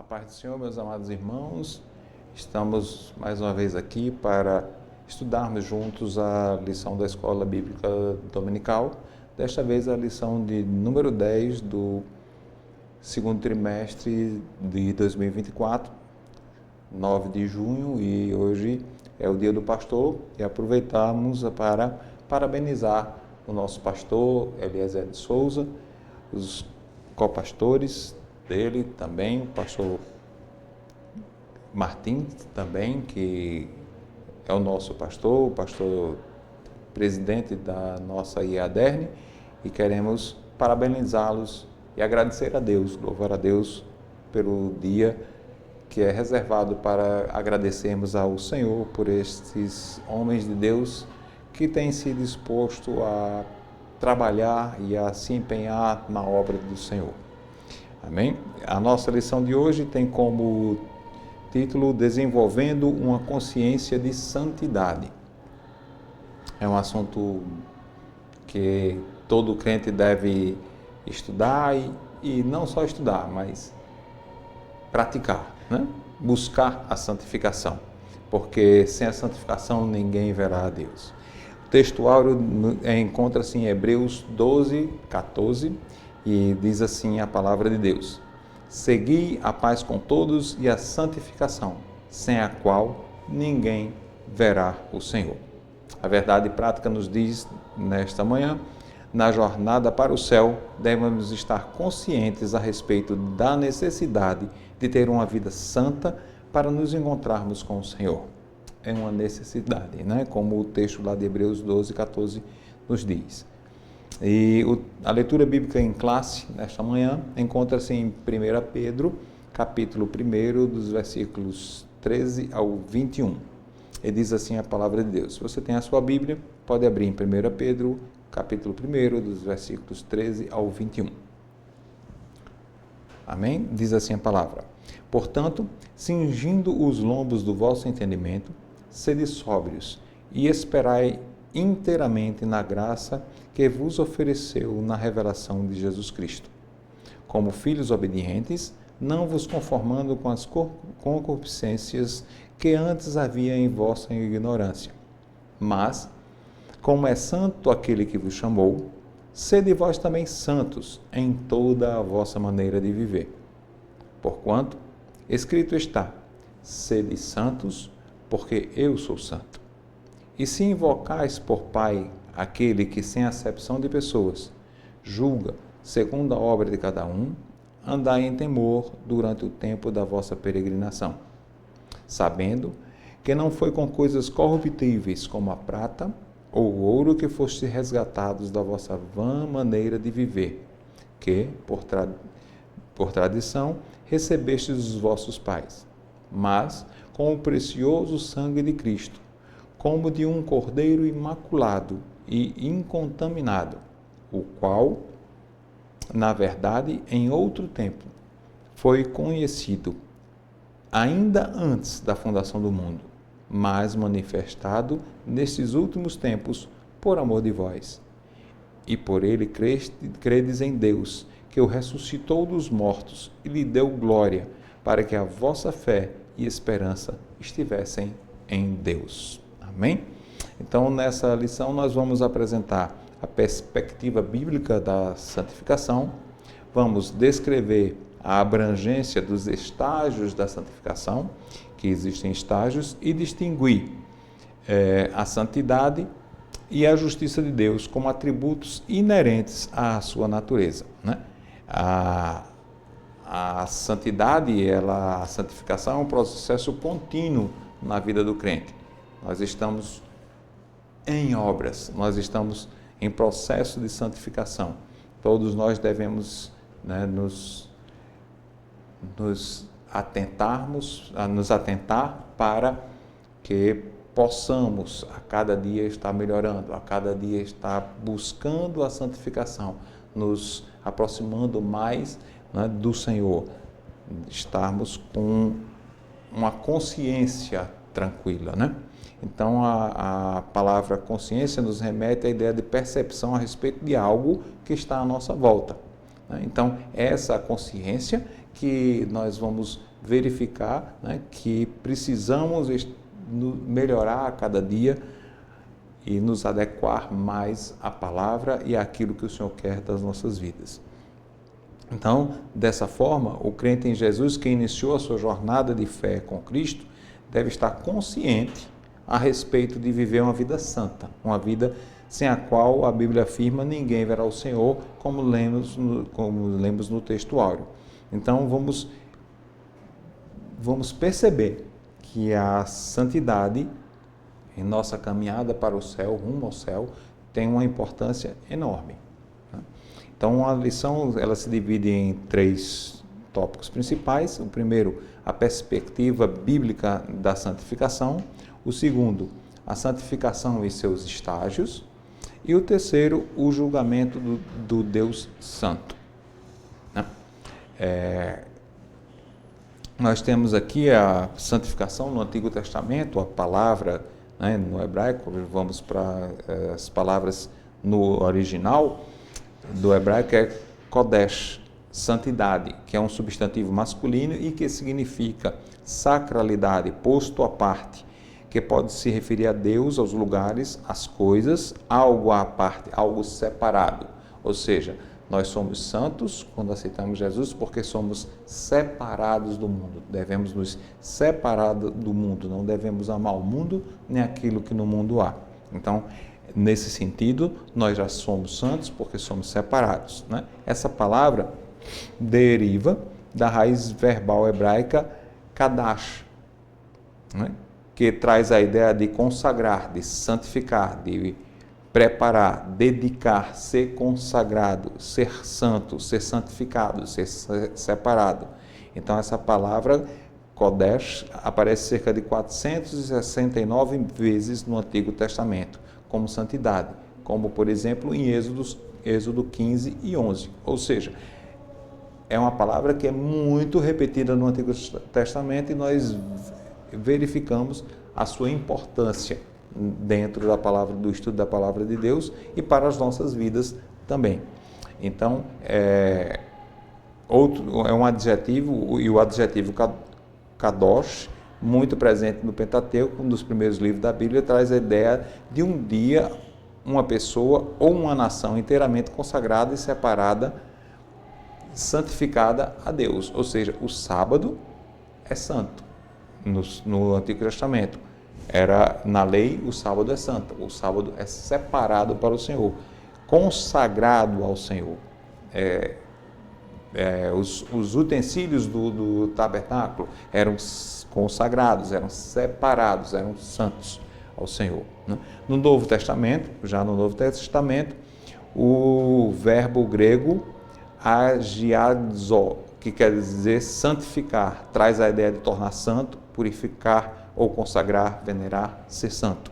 paz do Senhor, meus amados irmãos, estamos mais uma vez aqui para estudarmos juntos a lição da Escola Bíblica Dominical, desta vez a lição de número 10 do segundo trimestre de 2024, 9 de junho, e hoje é o dia do pastor e aproveitamos para parabenizar o nosso pastor Eliezer de Souza, os copastores dele também, o pastor Martim também, que é o nosso pastor, o pastor presidente da nossa IADERN, e queremos parabenizá-los e agradecer a Deus, louvar a Deus pelo dia que é reservado para agradecermos ao Senhor por estes homens de Deus que têm se disposto a trabalhar e a se empenhar na obra do Senhor. Amém? A nossa lição de hoje tem como título Desenvolvendo uma consciência de santidade. É um assunto que todo crente deve estudar e não só estudar, mas praticar, né? Buscar a santificação, porque sem a santificação ninguém verá a Deus. O texto áureo encontra-se em Hebreus 12, 14, e diz assim a palavra de Deus: segui a paz com todos e a santificação, sem a qual ninguém verá o Senhor. A verdade prática nos diz, nesta manhã, na jornada para o céu, devemos estar conscientes a respeito da necessidade de ter uma vida santa para nos encontrarmos com o Senhor. É uma necessidade, né? Como o texto lá de Hebreus 12, 14 nos diz. E a leitura bíblica em classe, nesta manhã, encontra-se em 1 Pedro, capítulo 1, dos versículos 13 ao 21. E diz assim a palavra de Deus. Se você tem a sua Bíblia, pode abrir em 1 Pedro, capítulo 1, dos versículos 13 ao 21. Amém? Diz assim a palavra: portanto, cingindo os lombos do vosso entendimento, sede sóbrios e esperai inteiramente na graça que vos ofereceu na revelação de Jesus Cristo. Como filhos obedientes, não vos conformando com as concupiscências que antes havia em vossa ignorância. Mas, como é santo aquele que vos chamou, sede vós também santos em toda a vossa maneira de viver. Porquanto, escrito está: sede santos, porque eu sou santo. E se invocais por Pai aquele que, sem acepção de pessoas, julga segundo a obra de cada um, andai em temor durante o tempo da vossa peregrinação, sabendo que não foi com coisas corruptíveis como a prata ou o ouro que fostes resgatados da vossa vã maneira de viver, que, por tradição, recebestes dos vossos pais, mas com o precioso sangue de Cristo, como de um cordeiro imaculado e incontaminado, o qual, na verdade, em outro tempo, foi conhecido, ainda antes da fundação do mundo, mas manifestado nestes últimos tempos por amor de vós. E por ele credes em Deus, que o ressuscitou dos mortos e lhe deu glória, para que a vossa fé e esperança estivessem em Deus. Amém? Então, nessa lição, nós vamos apresentar a perspectiva bíblica da santificação, vamos descrever a abrangência dos estágios da santificação, que existem estágios, e distinguir a santidade e a justiça de Deus como atributos inerentes à sua natureza, né? A santidade, a santificação é um processo contínuo na vida do crente. Nós estamos em obras, nós estamos em processo de santificação. Todos nós devemos, né, nos atentar para que possamos a cada dia estar melhorando, a cada dia estar buscando a santificação, nos aproximando mais, né, do Senhor, estarmos com uma consciência tranquila, né? Então, a palavra consciência nos remete à ideia de percepção a respeito de algo que está à nossa volta, né? Então, essa consciência que nós vamos verificar, né, que precisamos melhorar a cada dia e nos adequar mais à palavra e àquilo que o Senhor quer das nossas vidas. Então, dessa forma, o crente em Jesus que iniciou a sua jornada de fé com Cristo deve estar consciente a respeito de viver uma vida santa, uma vida sem a qual a Bíblia afirma ninguém verá o Senhor, como lemos no texto áureo. Então, vamos perceber que a santidade em nossa caminhada para o céu, rumo ao céu, tem uma importância enorme. Então, a lição ela se divide em 3 tópicos principais. O primeiro, a perspectiva bíblica da santificação. O segundo, a santificação e seus estágios. E o terceiro, o julgamento do Deus Santo. Nós temos aqui a santificação no Antigo Testamento, a palavra, né, no hebraico, vamos para as palavras no original do hebraico, é Kodesh, santidade, que é um substantivo masculino e que significa sacralidade, posto à parte, que pode se referir a Deus, aos lugares, às coisas, algo à parte, algo separado. Ou seja, nós somos santos quando aceitamos Jesus porque somos separados do mundo. Devemos nos separar do mundo, não devemos amar o mundo nem aquilo que no mundo há. Então, nesse sentido, nós já somos santos porque somos separados, né? Essa palavra deriva da raiz verbal hebraica kadash, né? Que traz a ideia de consagrar, de santificar, de preparar, dedicar, ser consagrado, ser santo, ser santificado, ser separado. Então, essa palavra Kodesh aparece cerca de 469 vezes no Antigo Testamento como santidade, como, por exemplo, em Êxodo 15 e 11. Ou seja, é uma palavra que é muito repetida no Antigo Testamento e nós verificamos a sua importância dentro da palavra, do estudo da palavra de Deus e para as nossas vidas também. Então, é um adjetivo, e o adjetivo kadosh, muito presente no Pentateuco, um dos primeiros livros da Bíblia, traz a ideia de um dia, uma pessoa ou uma nação inteiramente consagrada e separada, santificada a Deus. Ou seja, o sábado é santo no Antigo Testamento. Na lei, o sábado é santo, o sábado é separado para o Senhor, consagrado ao Senhor. Os utensílios do tabernáculo eram consagrados, eram separados, eram santos ao Senhor, né? No Novo Testamento, o verbo grego agiazo, que quer dizer santificar, traz a ideia de tornar santo, purificar ou consagrar, venerar, ser santo.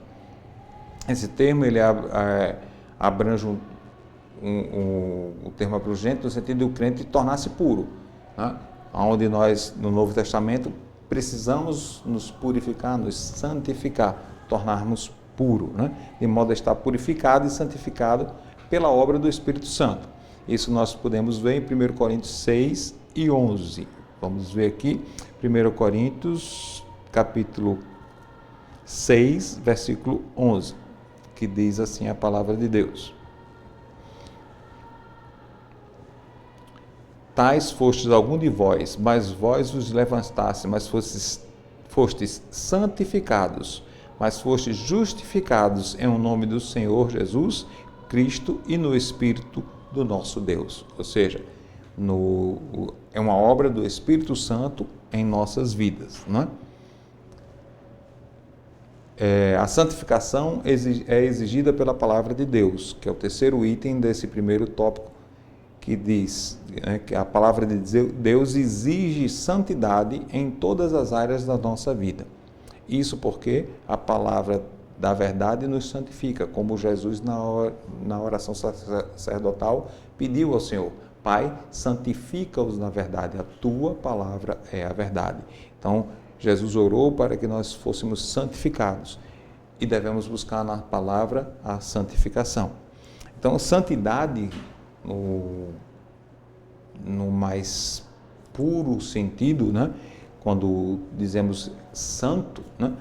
Esse termo ele abrange o termo abrangente no sentido de o crente tornar-se puro, né? Onde nós, no Novo Testamento, precisamos nos purificar, nos santificar, tornarmos puro, né? De modo a estar purificado e santificado pela obra do Espírito Santo. Isso nós podemos ver em 1 Coríntios 6 e 11. Vamos ver aqui, 1 Coríntios, capítulo 6, versículo 11, que diz assim a palavra de Deus. Tais fostes algum de vós, mas vós vos levantastes, mas fostes santificados, mas fostes justificados em o nome do Senhor Jesus Cristo e no Espírito do nosso Deus. Ou seja, é uma obra do Espírito Santo em nossas vidas, não é? A santificação é exigida pela palavra de Deus, que é o terceiro item desse primeiro tópico, que diz, né, que a palavra de Deus exige santidade em todas as áreas da nossa vida. Isso porque a palavra da verdade nos santifica, como Jesus na oração sacerdotal pediu ao Senhor: Pai, santifica-os na verdade, a tua palavra é a verdade. Então, Jesus orou para que nós fôssemos santificados e devemos buscar na palavra a santificação. Então, santidade, no mais puro sentido, né? quando dizemos santo, né?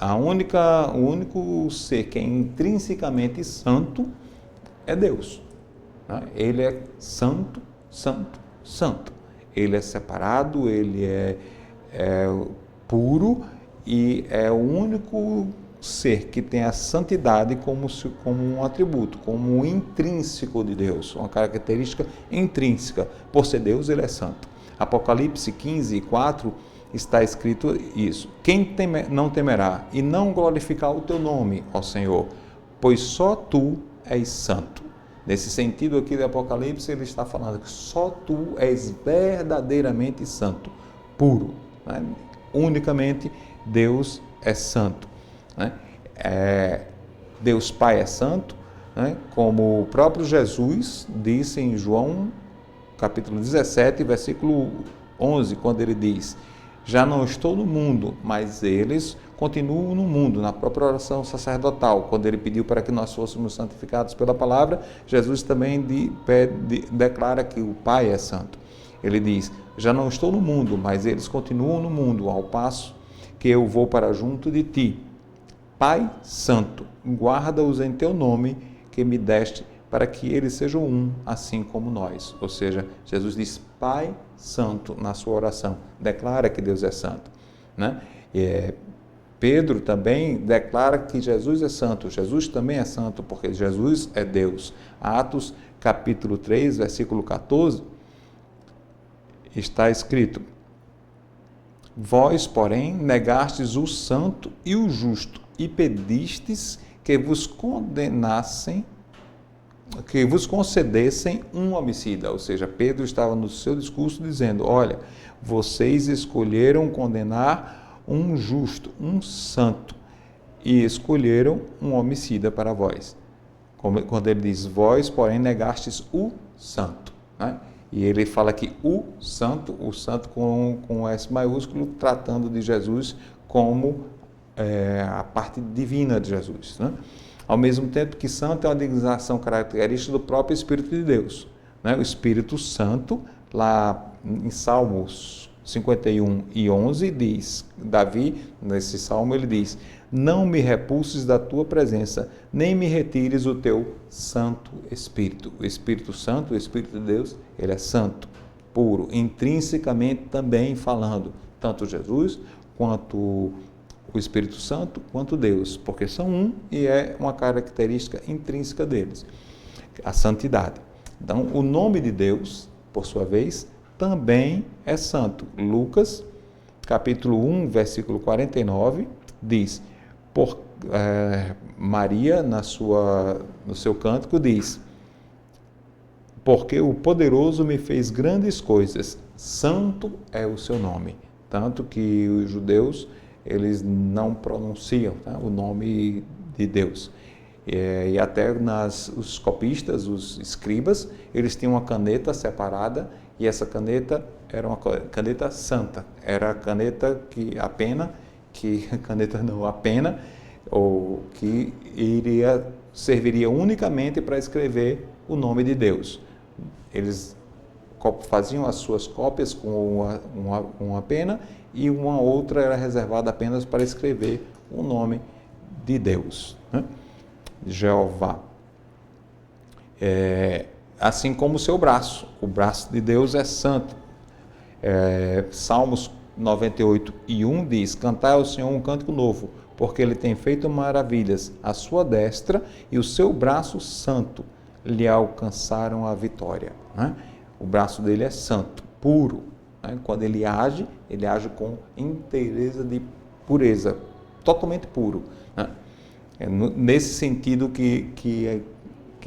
O único ser que é intrinsecamente santo é Deus. Né? Ele é santo, santo, santo. Ele é separado, ele é puro e é o único ser que tem a santidade como um atributo, como um intrínseco de Deus, uma característica intrínseca. Por ser Deus, ele é santo. Apocalipse 15:4 está escrito isso: quem não temerá e não glorificar o teu nome, ó Senhor, pois só tu és santo. Nesse sentido aqui do Apocalipse, ele está falando que só tu és verdadeiramente santo, puro. Né? Unicamente Deus é santo. Né? Deus Pai é santo, né? Como o próprio Jesus disse em João capítulo 17, versículo 11, quando ele diz: já não estou no mundo, mas eles continuam no mundo. Na própria oração sacerdotal, quando ele pediu para que nós fôssemos santificados pela palavra, Jesus também declara que o Pai é santo. Ele diz: já não estou no mundo, mas eles continuam no mundo, ao passo que eu vou para junto de ti. Pai Santo, guarda-os em teu nome que me deste, para que eles sejam um, assim como nós. Ou seja, Jesus diz Pai Santo na sua oração, declara que Deus é santo. Né? Pedro também declara que Jesus é santo, Jesus também é santo, porque Jesus é Deus. Atos capítulo 3, versículo 14, está escrito: vós, porém, negastes o santo e o justo, e pedistes que vos concedessem um homicida. Ou seja, Pedro estava no seu discurso dizendo: olha, vocês escolheram condenar um justo, um santo, e escolheram um homicida para vós. Quando ele diz vós, porém, negastes o santo. Né? E ele fala que o santo com S maiúsculo, tratando de Jesus como a parte divina de Jesus. Né? Ao mesmo tempo que santo é uma designação característica do próprio Espírito de Deus. Né? O Espírito Santo, lá em Salmos 51:11, diz, Davi, nesse salmo, ele diz: não me repulses da tua presença, nem me retires o teu Santo Espírito. O Espírito Santo, o Espírito de Deus, ele é santo, puro, intrinsecamente também falando, tanto Jesus quanto o Espírito Santo, quanto Deus, porque são um e é uma característica intrínseca deles, a santidade. Então, o nome de Deus, por sua vez, também é santo. Lucas, capítulo 1, versículo 49, diz: Maria, no seu cântico, diz: porque o poderoso me fez grandes coisas, santo é o seu nome. Tanto que os judeus, eles não pronunciam, tá, o nome de Deus. E até os copistas, os escribas, eles tinham uma caneta separada, e essa caneta era uma caneta santa. Era a caneta ou que serviria unicamente para escrever o nome de Deus. Eles faziam as suas cópias com uma pena, e uma outra era reservada apenas para escrever o nome de Deus, né? Jeová. Assim como o seu braço. O braço de Deus é santo. Salmos 98:1 diz: cantai ao Senhor um cântico novo, porque Ele tem feito maravilhas. A sua destra e o seu braço santo lhe alcançaram a vitória. Né? O braço dele é santo, puro. Né? Quando ele age com inteireza de pureza, totalmente puro. Né? Nesse sentido que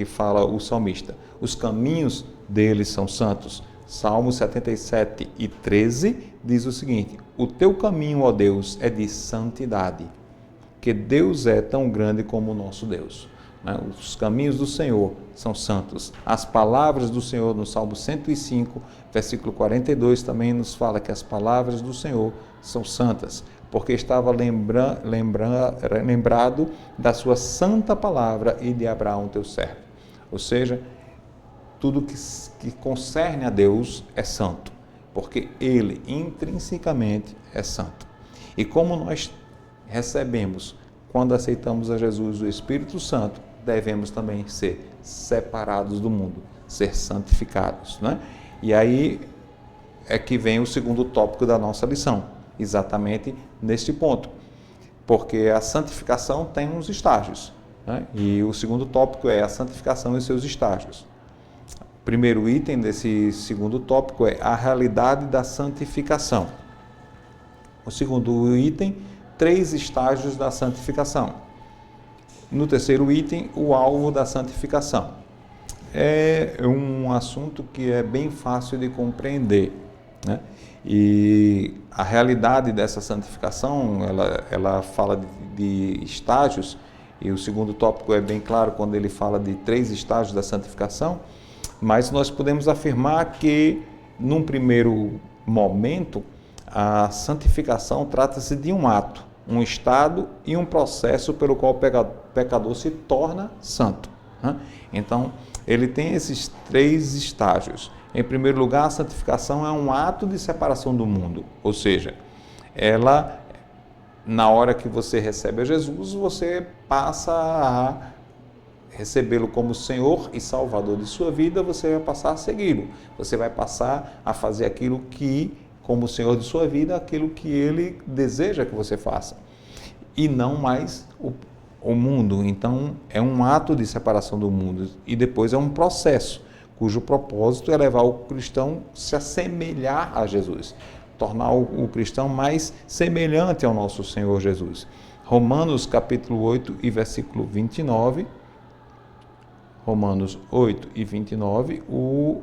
fala o salmista. Os caminhos dele são santos. Salmos 77:13 diz o seguinte: o teu caminho, ó Deus, é de santidade, que Deus é tão grande como o nosso Deus. Os caminhos do Senhor são santos. As palavras do Senhor, no Salmo 105, versículo 42, também nos fala que as palavras do Senhor são santas, porque estava lembrado da sua santa palavra e de Abraão teu servo. Ou seja, tudo que concerne a Deus é santo, porque Ele intrinsecamente é santo. E como nós recebemos, quando aceitamos a Jesus, o Espírito Santo, devemos também ser separados do mundo, ser santificados, né? E aí é que vem o segundo tópico da nossa lição, exatamente neste ponto, porque a santificação tem uns estágios, né? E o segundo tópico é a santificação e seus estágios. O primeiro item desse segundo tópico é a realidade da santificação. O segundo item, 3 estágios da santificação. No terceiro item, o alvo da santificação. É um assunto que é bem fácil de compreender, né? E a realidade dessa santificação, ela fala de estágios, e o segundo tópico é bem claro quando ele fala de 3 estágios da santificação, mas nós podemos afirmar que, num primeiro momento, a santificação trata-se de um ato, um estado e um processo pelo qual o pecador se torna santo, né? Então, ele tem esses 3 estágios. Em primeiro lugar, a santificação é um ato de separação do mundo, ou seja, ela, na hora que você recebe a Jesus, você passa a recebê-lo como Senhor e Salvador de sua vida, você vai passar a segui-lo, você vai passar a fazer aquilo que, como Senhor de sua vida, aquilo que Ele deseja que você faça, e não mais o mundo. Então, é um ato de separação do mundo, e depois é um processo, cujo propósito é levar o cristão a se assemelhar a Jesus, tornar o cristão mais semelhante ao nosso Senhor Jesus. Romanos capítulo 8 e versículo 29, Romanos 8 e 29, o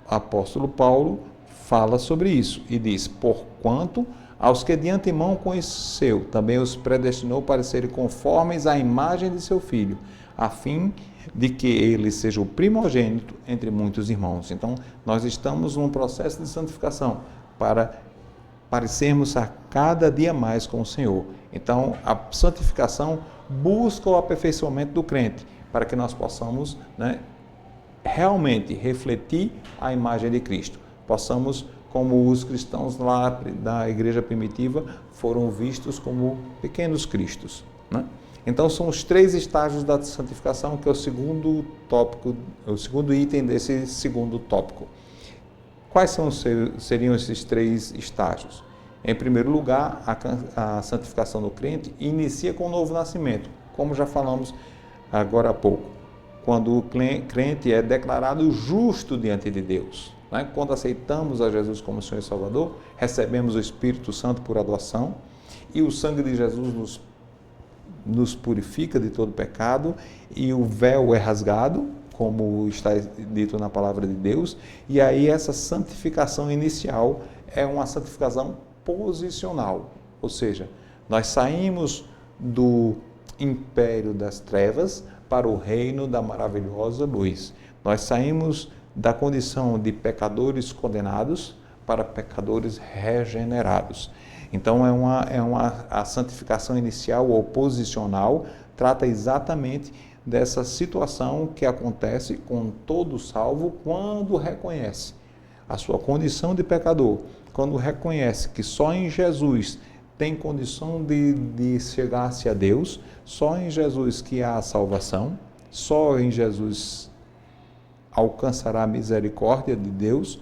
apóstolo Paulo fala sobre isso e diz: porquanto aos que de antemão conheceu, também os predestinou para serem conformes à imagem de seu Filho, a fim de que ele seja o primogênito entre muitos irmãos. Então, nós estamos num processo de santificação para parecermos a cada dia mais com o Senhor. Então, a santificação busca o aperfeiçoamento do crente, para que nós possamos, né, realmente refletir a imagem de Cristo. Possamos, como os cristãos lá da igreja primitiva, foram vistos como pequenos cristos, né? Então, são os 3 estágios da santificação, que é o segundo tópico, o segundo item desse segundo tópico. Quais seriam esses 3 estágios? Em primeiro lugar, a santificação do crente inicia com o novo nascimento, como já falamos agora há pouco, quando o crente é declarado justo diante de Deus, né? Quando aceitamos a Jesus como Senhor e Salvador, recebemos o Espírito Santo por adoção, e o sangue de Jesus nos purifica de todo pecado, e o véu é rasgado, como está dito na palavra de Deus, e aí essa santificação inicial é uma santificação posicional, ou seja, nós saímos do império das trevas para o reino da maravilhosa luz. Nós saímos da condição de pecadores condenados para pecadores regenerados. Então, a santificação inicial ou posicional trata exatamente dessa situação que acontece com todo salvo quando reconhece a sua condição de pecador, quando reconhece que só em Jesus tem condição de chegar-se a Deus, só em Jesus que há a salvação, só em Jesus alcançará a misericórdia de Deus.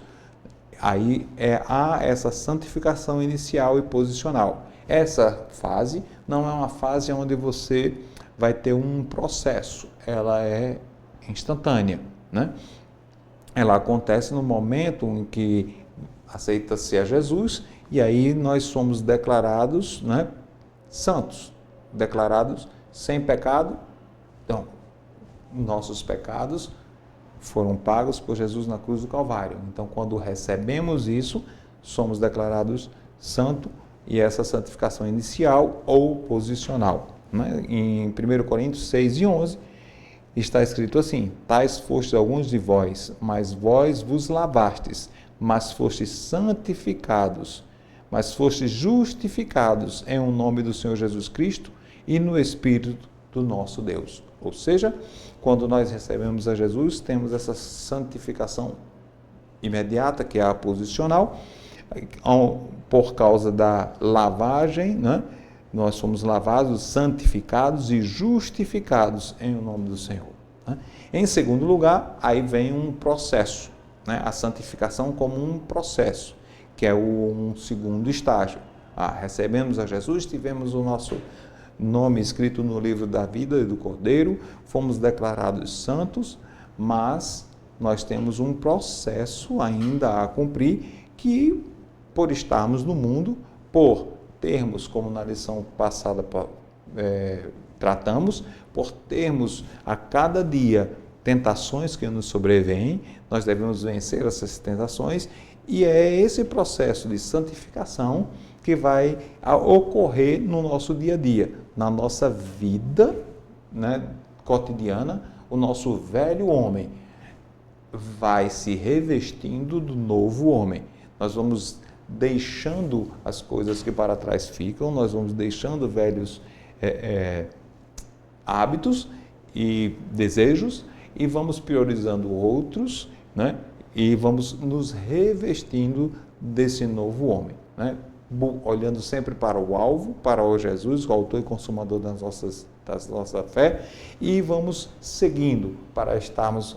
Aí há essa santificação inicial e posicional. Essa fase não é uma fase onde você vai ter um processo, ela é instantânea, né? Ela acontece no momento em que aceita-se a Jesus, e aí nós somos declarados, né, santos, declarados sem pecado. Então, nossos pecados foram pagos por Jesus na cruz do Calvário. Então, quando recebemos isso, somos declarados santos, e essa santificação inicial ou posicional, né? Em 1 Coríntios 6 e 11, está escrito assim: tais fostes alguns de vós, mas vós vos lavastes, mas fostes santificados, mas fostes justificados em o nome do Senhor Jesus Cristo e no Espírito do nosso Deus. Ou seja, quando nós recebemos a Jesus, temos essa santificação imediata, que é a posicional, por causa da lavagem, né? Nós somos lavados, santificados e justificados em o nome do Senhor. Né? Em segundo lugar, aí vem um processo, né? A santificação como um processo, que é um segundo estágio. Recebemos a Jesus, tivemos o nosso nome escrito no livro da vida e do Cordeiro, fomos declarados santos, mas nós temos um processo ainda a cumprir que, por estarmos no mundo, por termos, como na lição passada tratamos, por termos a cada dia tentações que nos sobrevêm, nós devemos vencer essas tentações, e é esse processo de santificação que vai ocorrer no nosso dia a dia, na nossa vida, né, cotidiana. O nosso velho homem vai se revestindo do novo homem. Nós vamos deixando as coisas que para trás ficam, nós vamos deixando velhos hábitos e desejos e vamos priorizando outros, né? E vamos nos revestindo desse novo homem, né? Olhando sempre para o alvo, para o Jesus, o autor e consumador da nossa fé, e vamos seguindo para estarmos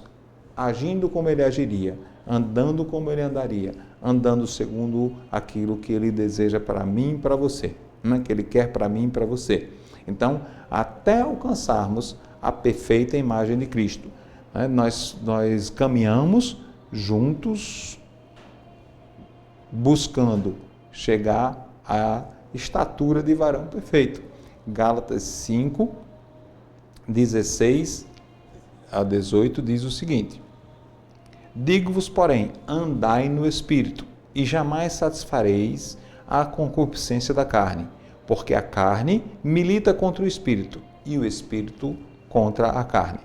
agindo como ele agiria, andando como ele andaria, andando segundo aquilo que ele deseja para mim e para você, né? Que ele quer para mim e para você. Então, até alcançarmos a perfeita imagem de Cristo, né? Nós caminhamos juntos, buscando chegar à estatura de varão perfeito. Gálatas 5, 16 a 18 diz o seguinte: digo-vos, porém, andai no Espírito, e jamais satisfareis a concupiscência da carne, porque a carne milita contra o Espírito, e o Espírito contra a carne,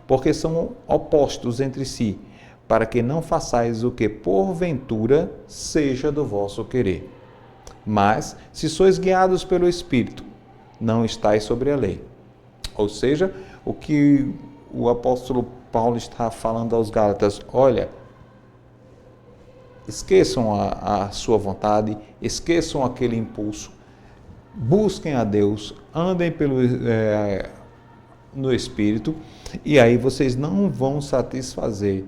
porque são opostos entre si, para que não façais o que porventura seja do vosso querer. Mas, se sois guiados pelo Espírito, não estáis sobre a lei. Ou seja, o que o apóstolo Paulo está falando aos Gálatas: olha, esqueçam a sua vontade, esqueçam aquele impulso, busquem a Deus, andem no Espírito, e aí vocês não vão satisfazer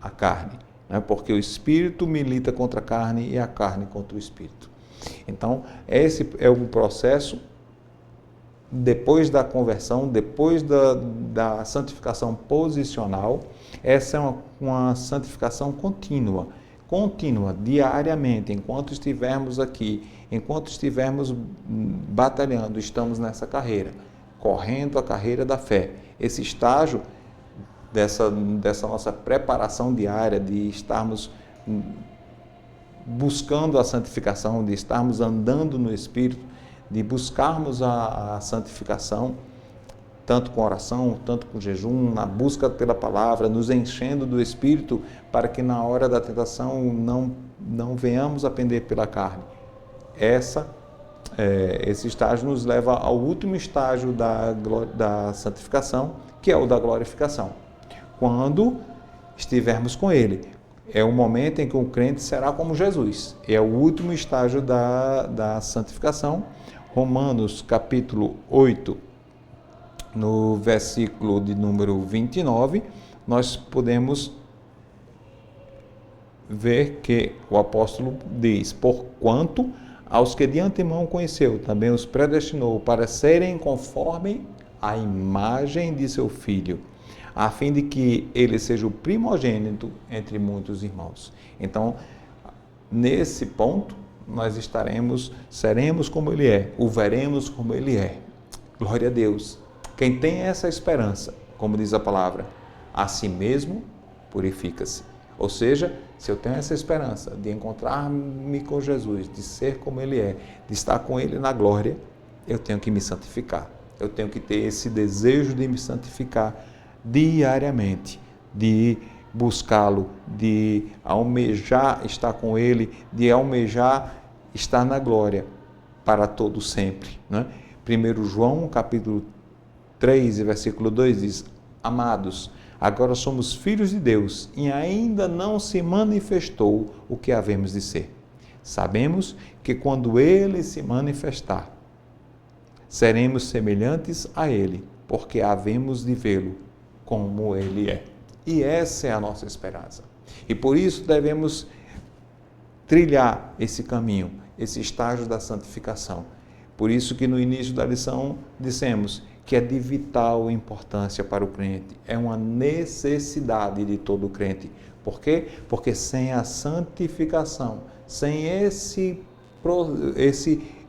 a carne, né? Porque o Espírito milita contra a carne e a carne contra o Espírito. Então, esse é o processo depois da conversão, depois da santificação posicional. Essa é uma santificação contínua, diariamente, enquanto estivermos aqui, enquanto estivermos batalhando, estamos nessa carreira, correndo a carreira da fé. Esse estágio dessa nossa preparação diária, de estarmos buscando a santificação, de estarmos andando no Espírito, de buscarmos a santificação, tanto com oração, tanto com jejum, na busca pela palavra, nos enchendo do Espírito, para que na hora da tentação não venhamos a pender pela carne. Esse estágio nos leva ao último estágio da santificação, que é o da glorificação. Quando estivermos com Ele, é o momento em que o crente será como Jesus. É o último estágio da santificação. Romanos capítulo 8, no versículo de número 29, nós podemos ver que o apóstolo diz: porquanto aos que de antemão conheceu, também os predestinou para serem conforme a imagem de seu Filho, a fim de que ele seja o primogênito entre muitos irmãos. Então, nesse ponto, nós seremos como ele é, o veremos como ele é. Glória a Deus. Quem tem essa esperança, como diz a palavra, a si mesmo purifica-se. Ou seja, se eu tenho essa esperança de encontrar-me com Jesus, de ser como ele é, de estar com ele na glória, eu tenho que me santificar. Eu tenho que ter esse desejo de me santificar diariamente, de buscá-lo, de almejar estar com ele, de almejar estar na glória para todo sempre, né? 1 João, capítulo 3, versículo 2 diz: amados, agora somos filhos de Deus e ainda não se manifestou o que havemos de ser. Sabemos que quando Ele se manifestar, seremos semelhantes a Ele, porque havemos de vê-lo como Ele é. E essa é a nossa esperança. E por isso devemos trilhar esse caminho, esse estágio da santificação. Por isso que no início da lição dissemos que é de vital importância para o crente, é uma necessidade de todo crente. Por quê? Porque sem a santificação, sem esse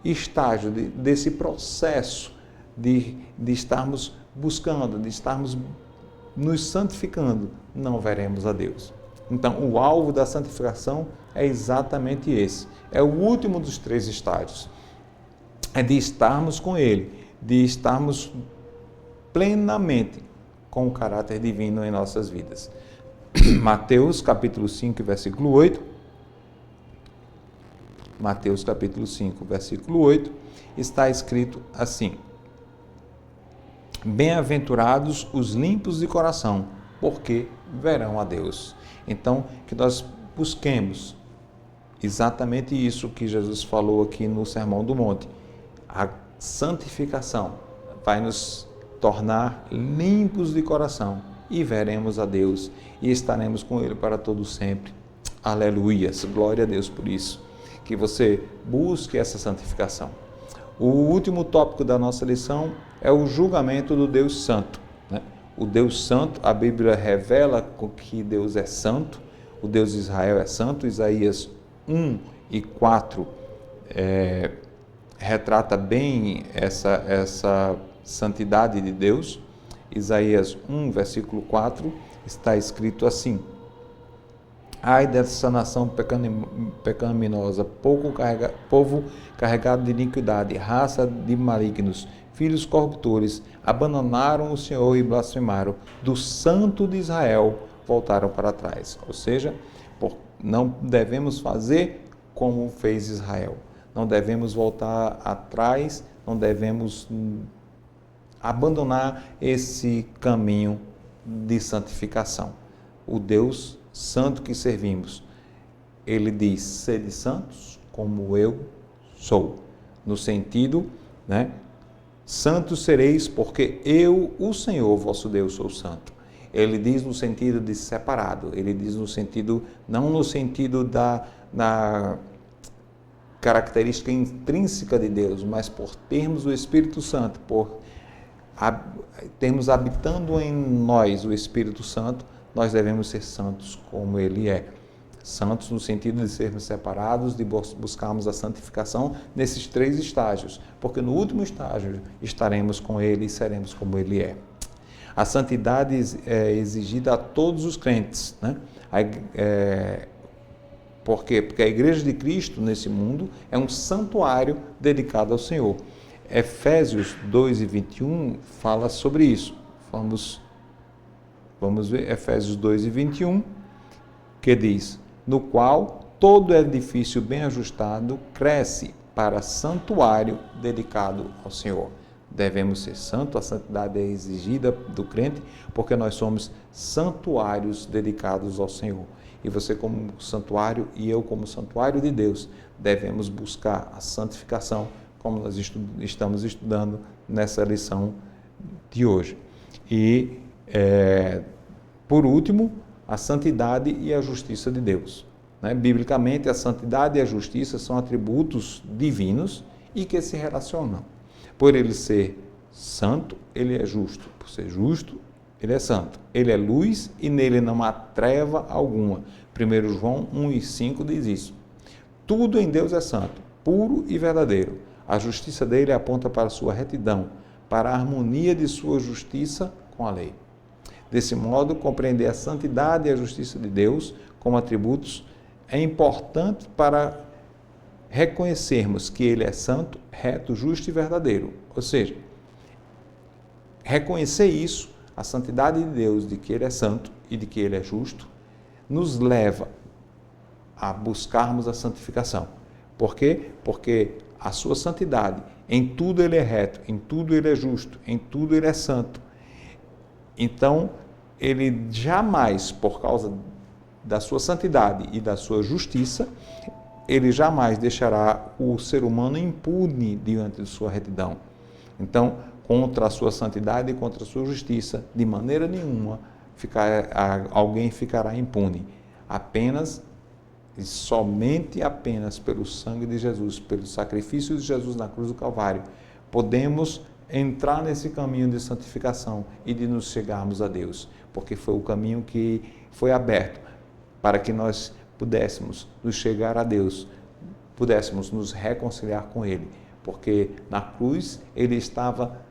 estágio, desse processo de estarmos buscando, de estarmos nos santificando, não veremos a Deus. Então, o alvo da santificação é exatamente esse. É o último dos 3 estágios. É de estarmos com Ele, de estarmos plenamente com o caráter divino em nossas vidas. Mateus capítulo 5, versículo 8. Mateus capítulo 5, versículo 8, está escrito assim: Bem-aventurados os limpos de coração, porque verão a Deus. Então, que nós busquemos exatamente isso que Jesus falou aqui no Sermão do Monte. A santificação vai nos tornar limpos de coração e veremos a Deus e estaremos com Ele para todo sempre. Aleluias, glória a Deus por isso. Que você busque essa santificação. O último tópico da nossa lição é o julgamento do Deus Santo. O Deus Santo, a Bíblia revela que Deus é santo, o Deus de Israel é santo. Isaías 1 e 4 retrata bem essa santidade de Deus. Isaías 1, versículo 4, está escrito assim: Ai dessa nação pecaminosa, povo carregado de iniquidade, raça de malignos, filhos corruptores, abandonaram o Senhor e blasfemaram, do Santo de Israel voltaram para trás. Ou seja, não devemos fazer como fez Israel. Não devemos voltar atrás, não devemos abandonar esse caminho de santificação. O Deus santo que servimos, Ele diz: sede santos como eu sou. No sentido, santos sereis porque eu, o Senhor vosso Deus, sou santo. Ele diz no sentido de separado, ele diz no sentido, não no sentido da característica intrínseca de Deus, mas por termos o Espírito Santo, por termos habitando em nós o Espírito Santo, nós devemos ser santos como Ele é. Santos no sentido de sermos separados, de buscarmos a santificação nesses 3 estágios, porque no último estágio estaremos com Ele e seremos como Ele é. A santidade é exigida a todos os crentes, Por quê? Porque a Igreja de Cristo nesse mundo é um santuário dedicado ao Senhor. Efésios 2 e 21 fala sobre isso. Vamos ver Efésios 2 e 21, que diz: no qual todo edifício bem ajustado cresce para santuário dedicado ao Senhor. Devemos ser santos, a santidade é exigida do crente, porque nós somos santuários dedicados ao Senhor. E você como santuário e eu como santuário de Deus, devemos buscar a santificação, como nós estamos estudando nessa lição de hoje. E, por último, a santidade e a justiça de Deus. Biblicamente, a santidade e a justiça são atributos divinos e que se relacionam. Por ele ser santo, ele é justo. Por ser justo, ele é santo. Ele é luz e nele não há treva alguma. 1 João 1 e 5 diz isso. Tudo em Deus é santo, puro e verdadeiro. A justiça dele aponta para a sua retidão, para a harmonia de sua justiça com a lei. Desse modo, compreender a santidade e a justiça de Deus como atributos é importante para reconhecermos que Ele é santo, reto, justo e verdadeiro. Ou seja, reconhecer isso, a santidade de Deus, de que Ele é santo e de que Ele é justo, nos leva a buscarmos a santificação. Por quê? Porque a sua santidade, em tudo Ele é reto, em tudo Ele é justo, em tudo Ele é santo. Então, Ele jamais, por causa da sua santidade e da sua justiça, ele jamais deixará o ser humano impune diante de sua retidão. Então, contra a sua santidade e contra a sua justiça, de maneira nenhuma alguém ficará impune. Apenas e somente apenas pelo sangue de Jesus, pelo sacrifício de Jesus na cruz do Calvário, podemos entrar nesse caminho de santificação e de nos chegarmos a Deus, porque foi o caminho que foi aberto para que nós pudéssemos nos chegar a Deus, pudéssemos nos reconciliar com Ele, porque na cruz Ele estava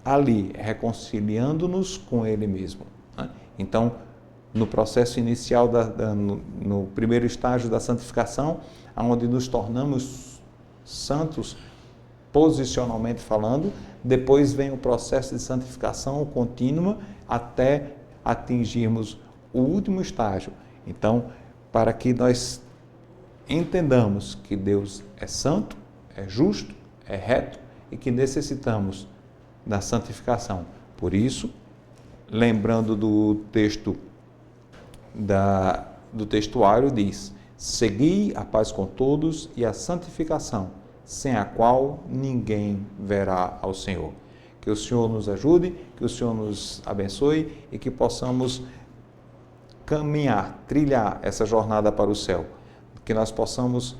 ali, reconciliando-nos com Ele mesmo. Né? Então, no processo inicial, no primeiro estágio da santificação, onde nos tornamos santos, posicionalmente falando, depois vem o processo de santificação contínua até atingirmos o último estágio. Então, para que nós entendamos que Deus é santo, é justo, é reto e que necessitamos da santificação. Por isso, lembrando do texto do textuário, diz: segui a paz com todos e a santificação, sem a qual ninguém verá ao Senhor. Que o Senhor nos ajude, que o Senhor nos abençoe e que possamos caminhar, trilhar essa jornada para o céu. Que nós possamos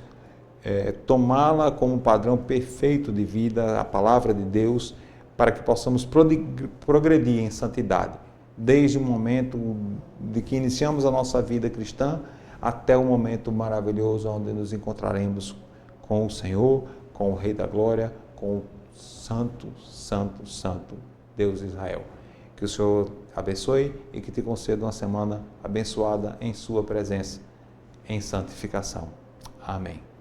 tomá-la como padrão perfeito de vida, a palavra de Deus, para que possamos progredir em santidade, desde o momento de que iniciamos a nossa vida cristã até o momento maravilhoso onde nos encontraremos com o Senhor, com o Rei da Glória, com o Santo, Santo, Santo Deus de Israel. Que o Senhor abençoe e que te conceda uma semana abençoada em sua presença, em santificação. Amém.